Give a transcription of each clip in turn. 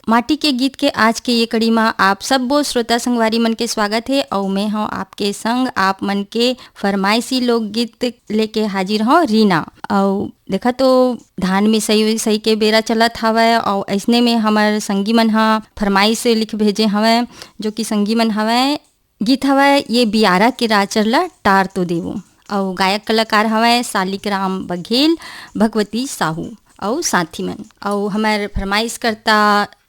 माटी के गीत के आज के ये कड़ी में आप सब वो श्रोता संगवारी मन के स्वागत है और मैं हूँ आपके संग आप मन के फरमाइशी लोकगीत लेके हाजिर हूँ रीना। और देखा तो धान में सही सही के बेरा चलत हवै और ऐसने में हमार संगी मन हा फरमाइश से लिख भेजे हवै जो कि संगी मन हवै गीत हवै ये बियारा के राचरला टार तो देवो और गायक कलाकार हवै शालिग्राम बघेल भगवती साहू और साथी मन और हमार फरमाइश करता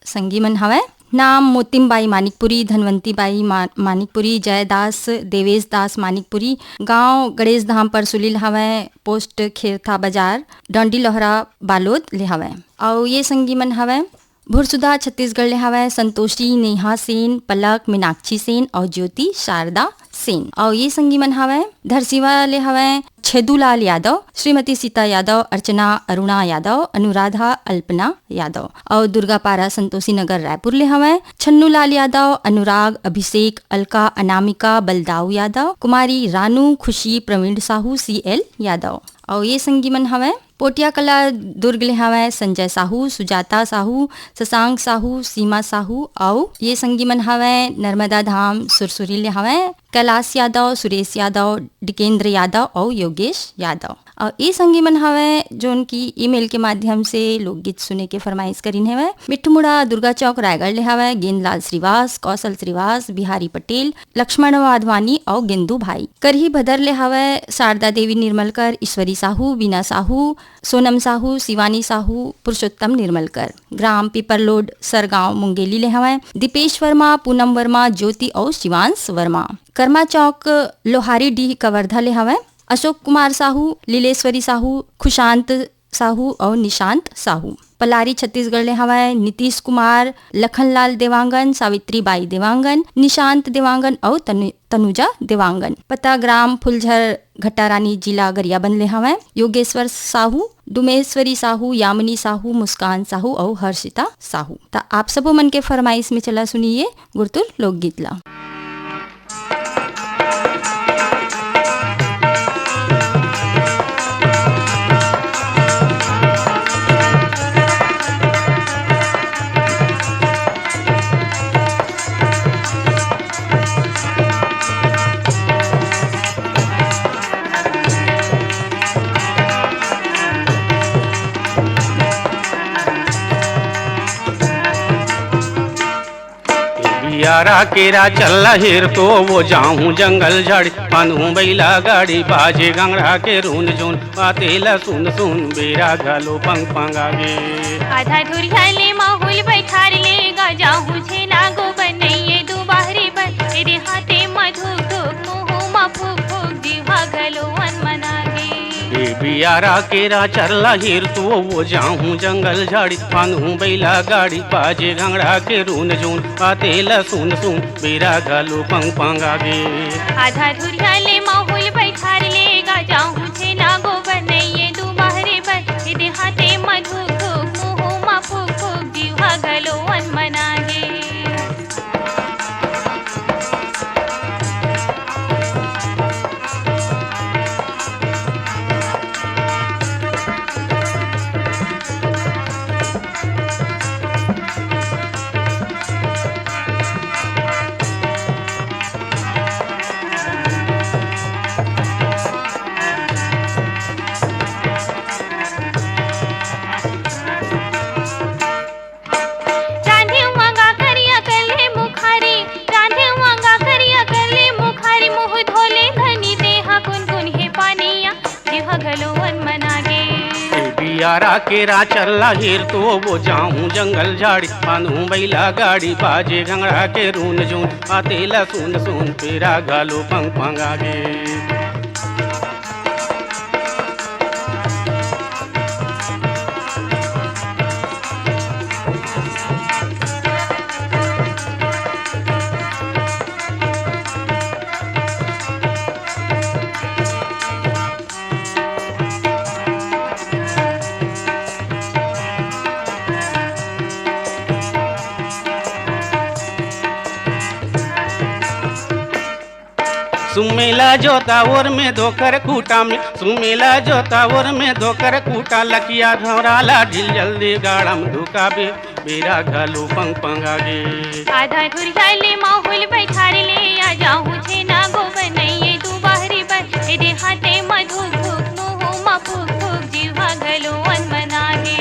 संगी मन हवै नाम मोतिम बाई मानिकपुरी, धनवंती बाई मानिकपुरी, जयदास देवेश दास मानिकपुरी, गांव गणेश धाम पर सुलील हवै, पोस्ट खेरथा बाजार डंडी लोहरा बालोद ले हवै। और ये संगी मन हवै भुरसुदा छत्तीसगढ़ ले हवै, संतोषी नेहा सेन, पलक मीनाक्षी सेन और ज्योति शारदा सेन। और ये संगी मन हवै धरसीवा ले हवै छेदूलाल यादव, श्रीमती सीता यादव, अर्चना अरुणा यादव, अनुराधा अल्पना यादव। और दुर्गापारा संतोषी नगर रायपुर ले हवै छन्नू लाल यादव, अनुराग अभिषेक अलका अनामिका बलदाऊ यादव, कुमारी रानू खुशी प्रवीण साहू CL यादव। और ये संगी मन हवै पोटिया कला दुर्ग ले हवै संजय साहू, सुजाता साहू, शशांक साहू, सीमा साहू। और ये संगी मन हवै नर्मदा धाम सुरसुरी ले हवै कैलाश यादव, सुरेश यादव, डिकेंद्र यादव और योगेश यादव। और ये संगी मन हवै जो उनकी ईमेल के माध्यम से लोकगीत सुने के फरमाइश करीन हवै मिट्ठूमुड़ा दुर्गा चौक रायगढ़ ले हवै गेंदलाल श्रीवास, कौशल श्रीवास, बिहारी पटेल, लक्ष्मण वाधवानी और गेंदू भाई। करही भदर ले हवै शारदा देवी निर्मलकर, ईश्वरी साहू, बीना साहू, सोनम साहू, शिवानी साहू, पुरुषोत्तम निर्मलकर। ग्राम पीपरलोड सरगांव मुंगेली ले हवै दीपेश वर्मा, पूनम वर्मा, ज्योति और शिवांश वर्मा। कर्मा चौक लोहारी डी कवर्धा ले हवै अशोक कुमार साहू, लीलेश्वरी साहू, खुशांत साहू और निशांत साहू। पलारी छत्तीसगढ़ ले हवै नीतीश कुमार, लखनलाल देवांगन, सावित्री बाई देवांगन, निशांत देवांगन और तनुजा देवांगन। पता ग्राम फुलझर घटारानी जिला गरियाबंद ले हवै योगेश्वर साहू, डुमेश्वरी साहू, यामिनी साहू, मुस्कान साहू और हर्षिता साहू। ता आप सबो मन के फरमाइश में चला सुनिए गुरतुल लोकगीत ला। बियारा केरा चल हिर तो वो जाऊं जंगल झाड़ी बांधूं बैला गाड़ी बाजे गंगड़ा के रून जून पातेला सुन सुन बेरा घालो पंग पंगागे आधा धुरियाले माहौल बैठार लेगा जाऊं छेना गो बनइए दो बाहरी बन तेरे हाथे मधुक धुक मुँह मा फूक फूक जीवा घलो वन मनागे। बियारा केरा चरला हिर तो वो जाऊं जंगल झाड़ी बांधूं बैला गाड़ी बाजे घंगड़ा के रून जून पातेला सुन सुन बेरा घालो पंग पंगागे आधा धुरियाले माहौल बैठार लेगा जाऊं छेना गो बनइए दो बाहरी बन तेरे हाथे मधुक धुक मुँह मा फूक फूक जीवा घलो वन मनागे। बियारा केरा चल्ला हिर तो वो जाऊं जंगल झाड़ी बांधूं बैला गाड़ी बाजे घंगड़ा के रून जून पातेला सुन सुन पेरा घालो पंग पंगागे। सुमेल सुमेला जोतावर में धोकर खूटा में सुमेला जोतावर में धोकर खूटा लकिया घोराला ढिल जल्दी गाड़म धुकाबे बेरा घालू पंग पंगागे आधा घुरियाले माहौल बैठारले या जाहूं छे ना गो बनइये तू बाहरी बन दे हाथे मधु धुक मुँह मा फूक फूक जीवा घलो वन मनागे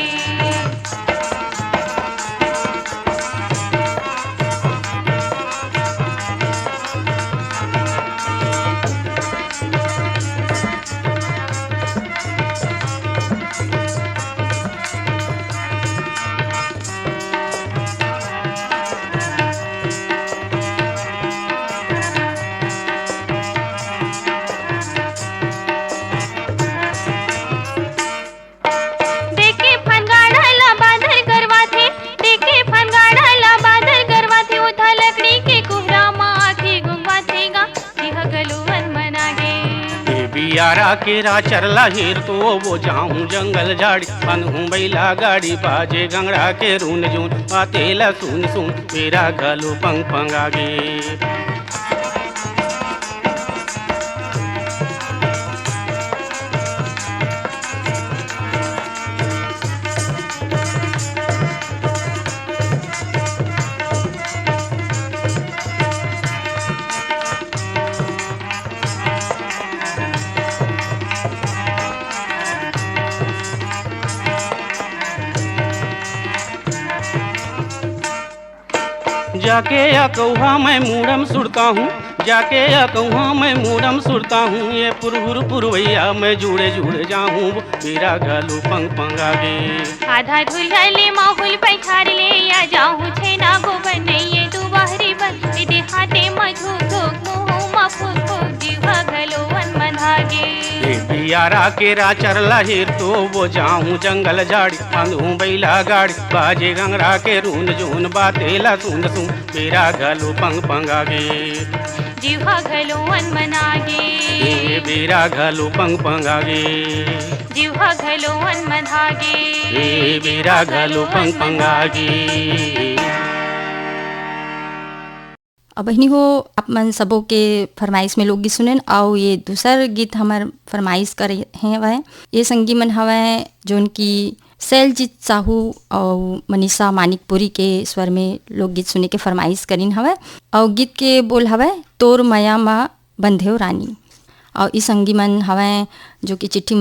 यारा केरा चरला हेर तो वो जाऊं जंगल झाड़ी बंधूं बैला गाड़ी बाजे गंगड़ा के रून जून पातेला सुन सुन मेरा घालू पंग पंगागे जाके या कौहा मैं मूड़म सुड़ता हूँ जाके या कौहा मैं मूड़म सुड़ता हूँ ये पुरहुर पुरवैया मैं जुड़े जुड़े जाऊँ मेरा घालू पंग पंगागे आधा धुरियाले माहौल बैठारले या जाहूं छे ना गो बनइये तू बाहरी बन दे हाथे मधु धुक मुँह मा फूक फूक जीवा घलो वन मनागे यारा केरा चरला हेर तो वो जाऊं जंगल झाड़ी बंधूं बैला गाड़ी बाजे गंगरा के रून जून बातेला सुन सुन मेरा घालू पंग पंगागे जीवा घलो वन मनागे मेरा घालू पंग पंगागे जीवा घलो वन मनागे मेरा घालू पंग पंगागे अब बहनी हो आप मन सबों के फरमाइश में लोग गीत सुनेन और ये दूसर गीत हमार फरमाइश करे हैं वह ये संगी मन हवा जो उनकी शैलजीत साहू और मनीषा मानिकपुरी के स्वर में लोकगीत सुने के फरमाइश करीन हवा और गीत के बोल हवा तोर मया माँ बंधेव रानी और इस संगी मन हवा जो कि चिट्ठी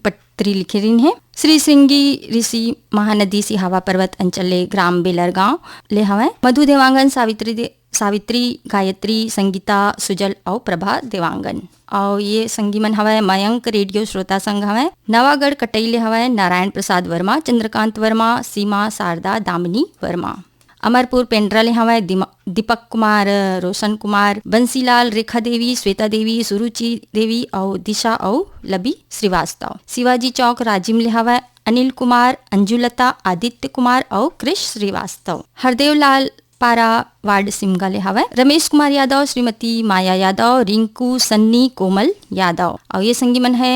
पत्री लिखे रही है श्री श्रृंगी ऋषि महानदी सिहावा पर्वत अंचले ग्राम बेलर गाँव ले हवा मधु देवांगन सावित्री गायत्री संगीता सुजल और प्रभा देवांगन और ये संगीमन हवा मयंक रेडियो श्रोता संघ हवा नवागढ़ कटैले हवा नारायण प्रसाद वर्मा चंद्रकांत वर्मा सीमा शारदा दामिनी वर्मा अमरपुर पेंड्रा ले हवा दीपक कुमार रोशन कुमार बंसीलाल रेखा देवी श्वेता देवी सुरुचि देवी और दिशा और लबी श्रीवास्तव शिवाजी चौक राजिम ले हवा अनिल कुमार अंजुलता आदित्य कुमार और कृष श्रीवास्तव हरदेव लाल पारा वार्ड सिमगा ले हवा रमेश कुमार यादव श्रीमती माया यादव रिंकू सन्नी कोमल यादव और ये संगीमन है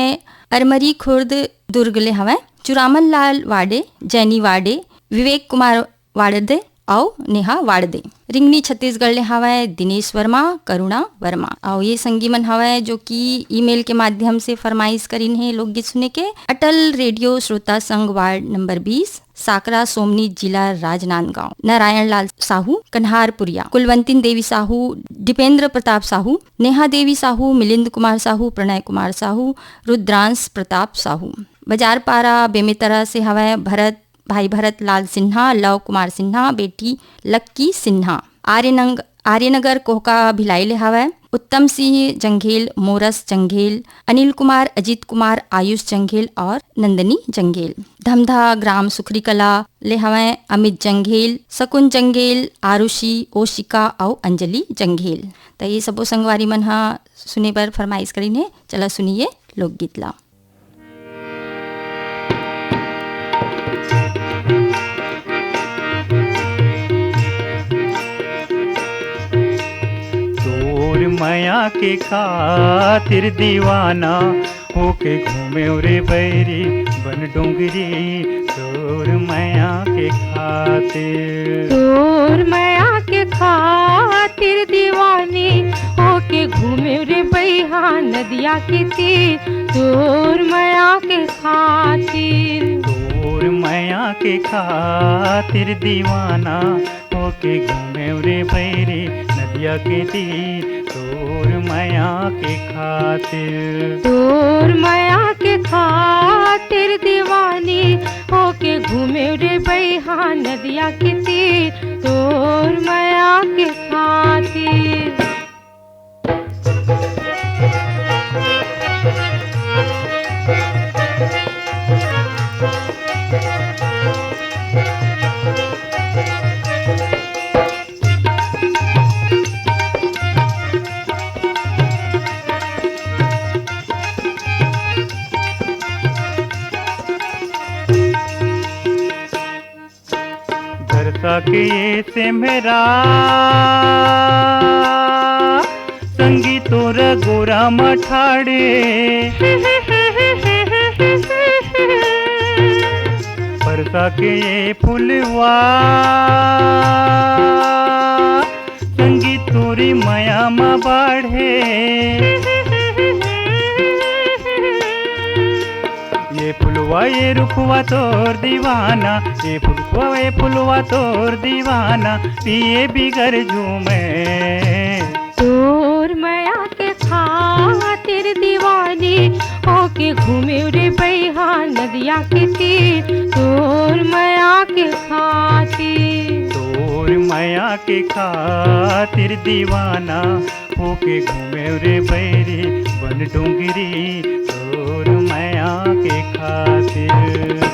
अरमरी खुर्द दुर्ग ले हवा चुरामन लाल वाडे जैनी वाडे विवेक कुमार वाड़दे और नेहा वाड़दे रिंगनी छत्तीसगढ़ ले हवा दिनेश वर्मा करुणा वर्मा और ये संगीमन हवा जो कि ईमेल के माध्यम से फरमाइश करीन है लोकगीत सुने के अटल रेडियो श्रोता संघ वार्ड नंबर 20 साकरा सोमनी जिला राजनांदगांव नारायण लाल साहू कन्हारपुरिया कुलवंतिन देवी साहू दीपेंद्र प्रताप साहू नेहा देवी साहू मिलिंद कुमार साहू प्रणय कुमार साहू रुद्रांश प्रताप साहू बाजारपारा बेमेतरा से हवा भरत भाई भरत लाल सिन्हा लव कुमार सिन्हा बेटी लक्की सिन्हा आर्यनगर कोहका भिलाई ले हवा उत्तम सिंह जंघेल मोरस जंघेल अनिल कुमार अजीत कुमार आयुष जंघेल और नंदनी जंघेल धमधा ग्राम सुखरी कला ले हवा अमित जंघेल सकुन जंघेल आरुषि ओशिका और अंजलि जंघेल तो ये सबो संगवारी मन हा सुने पर फरमाइश करी ने चला सुनिए लोकगीत ला मया के खातिर दीवाना होके घूमे रे बैरी बन डोंगरी तोर माया के खातिर। तोर माया के खातिर दीवानी होके घूमे रे बैहा नदिया के तीर। तोर माया के खातिर, तोर माया के खातिर दीवाना होके घूमे रे बैरी नदिया के तीर। तोर माया के खातिर, तोर माया के खातिर दीवानी होके घूमे रे बैहा नदिया के तीर। तोर माया के खातिर। के से मेरा संगी तोर गोरा मठाड़े। परसा के ये फुलवा संगी तोरी माया मा बाढ़े। ये फुलवा ये रुखवा तोर दीवाना, ये फुलवा तोर दीवाना पिए बिगर झूमे। तोर माया के खातिर दीवानी होके घूमे रे बैहा नदिया के तीर। तोर माया के खातिर, तोर माया के खातिर दीवाना होके घूमे रे बैरी बन डोंगरी। तोर माया के खातिर।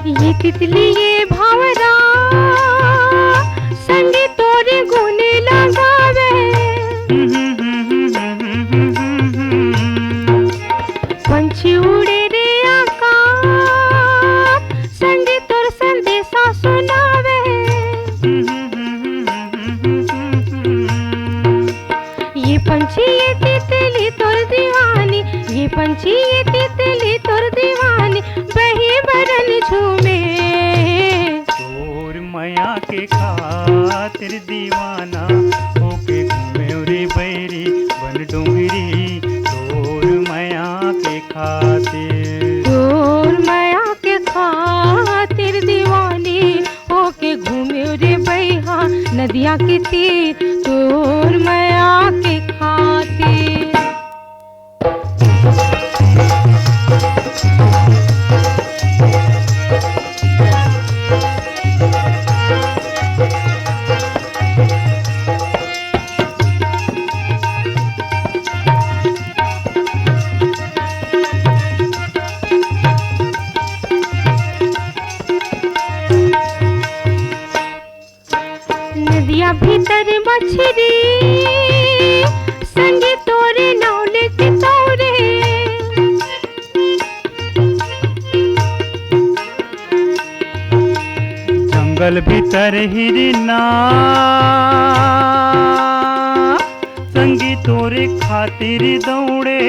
ये तितली ये भावरा संगे तोरे गुने लगावे। पंछी उड़े रे आकाश संगे तोर संदेशा सुनावे। ये पंछी ये तितली तोर दीवानी, ये पंछी ये तितली तोर दीवानी बही बरन झूमे। तोर माया के खातिर दीवाना होके घूमे रे बैरी बन डोंगरी। तोर माया के खातिर, तोर माया के खातिर दीवानी होके घूमे रे बैहा नदिया के तीर। तोर माया के खातिर। नदिया भीतर मछली संगे तोरे नौले के तौरे। जंगल भीतर हिरना संगी तोरे खातिर दौड़े।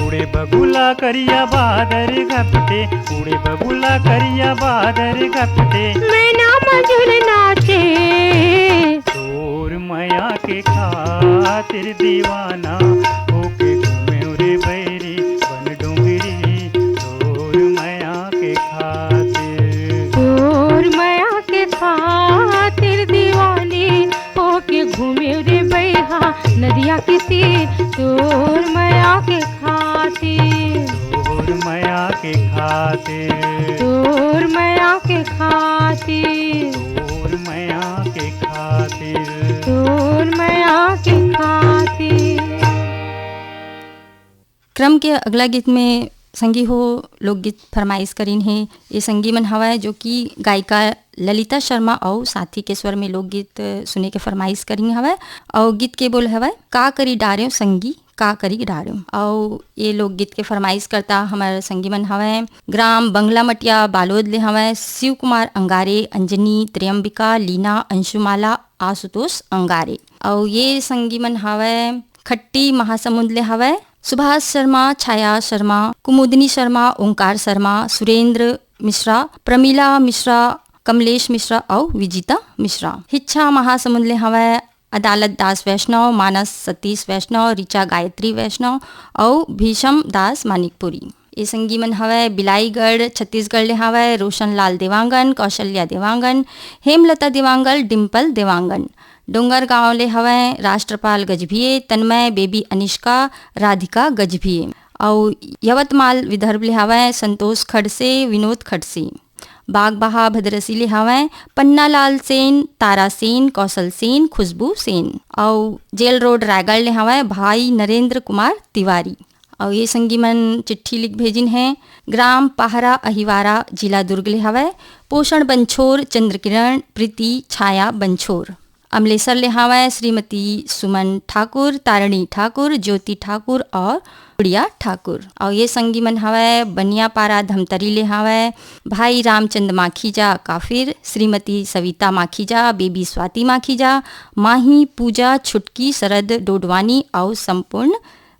उड़े बगुला करिया बादर घपटे, उड़े बगुला करिया बादर घपटे। मैना मजुल नाचे। तोर माया के खातिर दीवाना होके घूमे रे बैरी बन डोंगरी। तोर माया के खातिर, तोर माया के खातिर दीवानी होके घूमे रे बैहा नदिया के तीर। तोर माया के खातिर, तोर माया के खातिर, तोर माया के खातिर, तोर माया के खातिर। तोर माया के खातिर। क्रम के अगला गीत में संगी हो लोकगीत फरमाइश करीन है। ये संगी मन हवा जो कि गायिका ललिता शर्मा और साथी के स्वर में लोकगीत सुने के फरमाइश करीन हवा। और गीत के बोल हवा का करी डार्यो संगी का करी डार्यो। और ये लोकगीत के फरमाइश करता हमारे संगी मन हवा ग्राम बंगला मटिया बालोद ले हवा शिव कुमार अंगारे, अंजनी, त्र्यंबिका, लीना, अंशुमाला, आशुतोष अंगारे। और ये संगी मन हवा खट्टी महासमुंद ले हवा सुभाष शर्मा, छाया शर्मा, कुमुदनी शर्मा, ओंकार शर्मा, सुरेंद्र मिश्रा, प्रमीला मिश्रा, कमलेश मिश्रा और विजिता मिश्रा। हिच्छा महासमुंद ले हवा अदालत दास वैष्णव, मानस सतीश वैष्णव, ऋचा गायत्री वैष्णव और भीषम दास मानिकपुरी। ये संगी मन हवा बिलाईगढ़ छत्तीसगढ़ ले हवा रोशन लाल देवांगन, कौशल्या देवांगन, हेमलता देवांगन, डिम्पल देवांगन। डोंगर गांव ले हवा राष्ट्रपाल गजभिये, तन्मय, बेबी अनिष्का, राधिका गजभिये। और यवतमाल विदर्भ ले हवा संतोष खड़से, विनोद खड़से। बागबाहा भद्रसी ले हवा पन्नालाल सेन, तारा सेन, कौशल सेन, खुशबू सेन। और जेल रोड रायगढ़ ले हवा भाई नरेंद्र कुमार तिवारी। और ये संगी मन चिट्ठी लिख भेजिन है ग्राम पहरा अहिवारा, जिला दुर्ग ले हवा पोषण बंछोर, चंद्रकिरण, प्रीति, छाया बंछोर। अमलेसर ले हवा श्रीमती सुमन ठाकुर, तारणी ठाकुर, ज्योति ठाकुर और गुड़िया ठाकुर। और ये संगी मन हवा बनियापारा धमतरी ले हवा भाई रामचंद माखीजा काफिर, श्रीमती सविता माखीजा, बेबी स्वाति माखीजा, माही, पूजा, छुटकी, शरद डोडवानी और संपूर्ण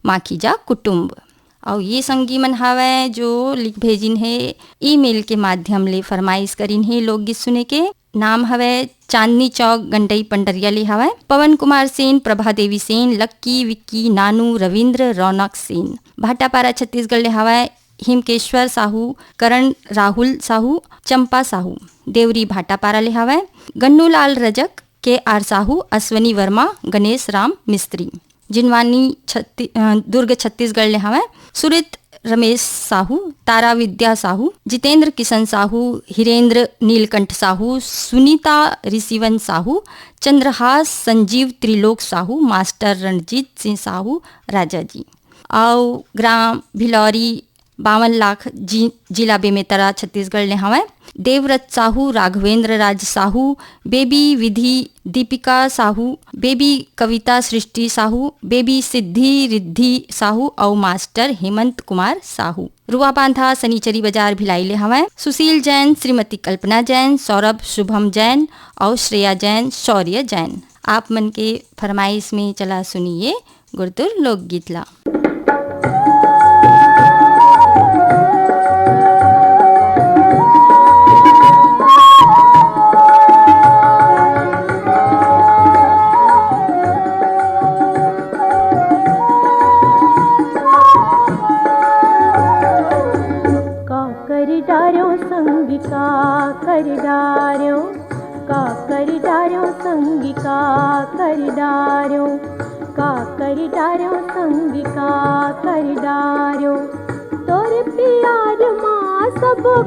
माखीजा कुटुंब। और ये संगी मन हवा जो लिख भेजिन है ईमेल के माध्यम ले फरमाइश करीन है लोकगीत सुने के। नाम हवे चांदनी चौक गंडई पंडरिया ले हवा पवन कुमार सेन, प्रभा देवी सेन, लक्की, विक्की, नानू, रविंद्र, रौनक सेन। भाटापारा छत्तीसगढ़ ले हवा हिमकेश्वर साहू, करण राहुल साहू, चंपा साहू। देवरी भाटापारा ले हवा गन्नूलाल रजक, के आर साहू, अश्वनी वर्मा, गणेश राम मिस्त्री। जिनवानी दुर्ग छत्तीसगढ़ ले हवा सुरित रमेश साहू, तारा विद्या साहू, जितेंद्र किशन साहू, हिरेंद्र नीलकंठ साहू, सुनीता ऋषिवन साहू, चंद्रहास संजीव त्रिलोक साहू, मास्टर रणजीत सिंह साहू राजा जी। और ग्राम भिलौरी 52 लाख जिला बेमेतरा छत्तीसगढ़ ले हवा देवव्रत साहू, राघवेंद्र राज साहू, बेबी विधि दीपिका साहू, बेबी कविता सृष्टि साहू, बेबी सिद्धि रिद्धि साहू और मास्टर हेमंत कुमार साहू। रुआबांधा सनीचरी बाजार भिलाई ले हवा सुशील जैन, श्रीमती कल्पना जैन, सौरभ शुभम जैन और श्रेया जैन, शौर्य जैन। आप मन के फरमाइश में चला सुनिए गुरतुर लोकगीत ला।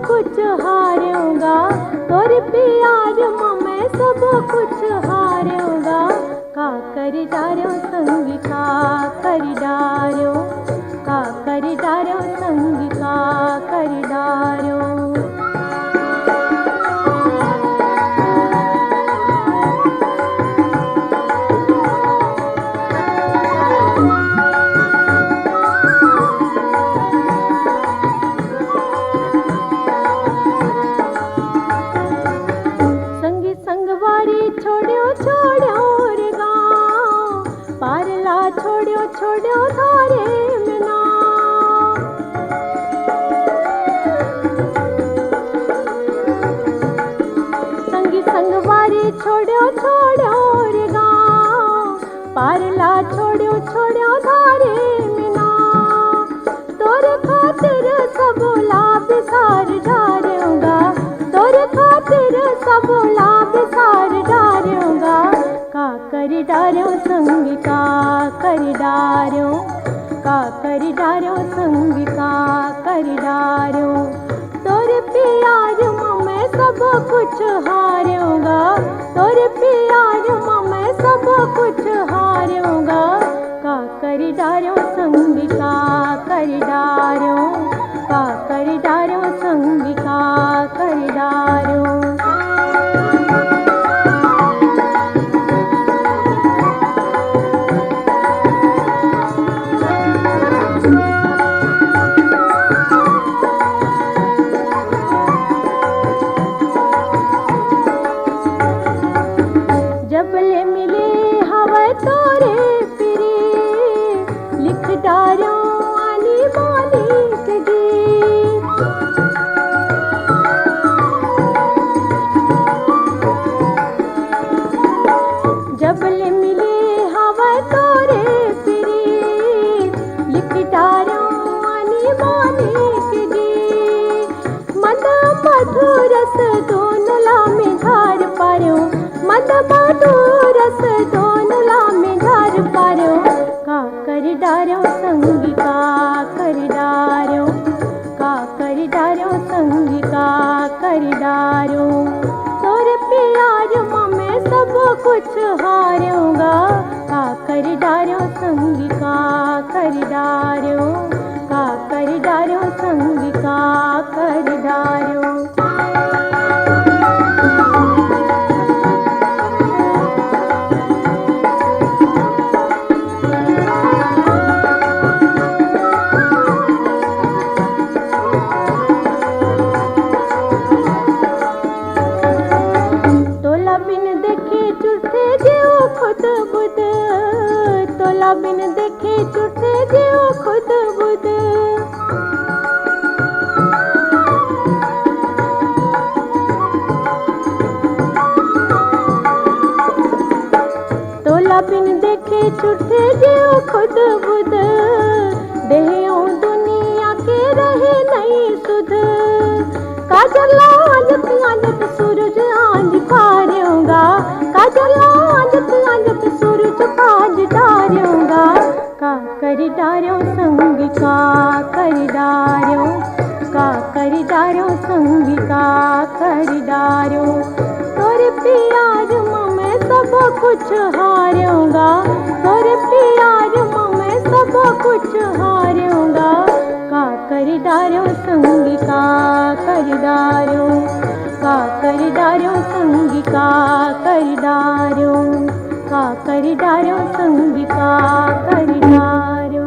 कुछ हारूंगा तोरे प्यार में मैं सब कुछ हारूंगा। का कर डारो संग का कर डारो, का कर डारो संग का कर डारो। डारो संग का कर डारो, का कर डारो संग का कर डारो। तोरे प्यार में मैं सब कुछ हारूंगा, तोरे प्यार में मैं सब कुछ हारूंगा। का कर डारो संग का कर डारो, का कर डारो संग का कर डारो। जबले मिले हवा तोरे फिरे लिख डारो आनी बानी के गीत। जबले मिले हवा तोरे फिरे लिख डारो आनी बानी के गीत। मद मधुरस दोनला में धार पारो, मद मधुरस दोनला में धार पारो। का कर डारो संग का कर डारो, का कर डारो संग का कर डारो। तोर प्यार में सब कुछ हारूंगा, का कर डारो संग का कर डारो, का कर डारो संग का कर डारो। तोला बिन देखे चुटे जियो खुद बुद। तोला बिन देखे चुटे जियो खुद बुद। देहो दुनिया के रहे नहीं सुध। काजल आजत आजत सूरज आज पारूंगा, काजल आजत आजत सूरज आज डारूंगा। का कर डारो संग का कर डारो, का कर डारो संग का कर डारो। तोरे प्यार में सब कुछ हारूंगा, तोरे प्यार में सब कुछ हारूंगा। का कर डारो संग का कर डारो, का कर डारो संग का कर डारो, का कर डारो संग का कर डारो।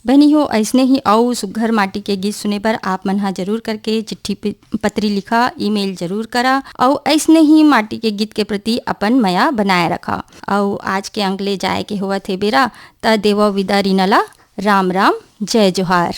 बहनी हो ऐसने ही आओ सुघर माटी के गीत सुने पर आप मन हा जरूर करके चिट्ठी पत्री लिखा, ईमेल जरूर करा और ऐसने ही माटी के गीत के प्रति अपन माया बनाए रखा। और आज के अंक ले जाए के हुआ थे बेरा त देवा विदा रीनला। राम राम, जय जोहार।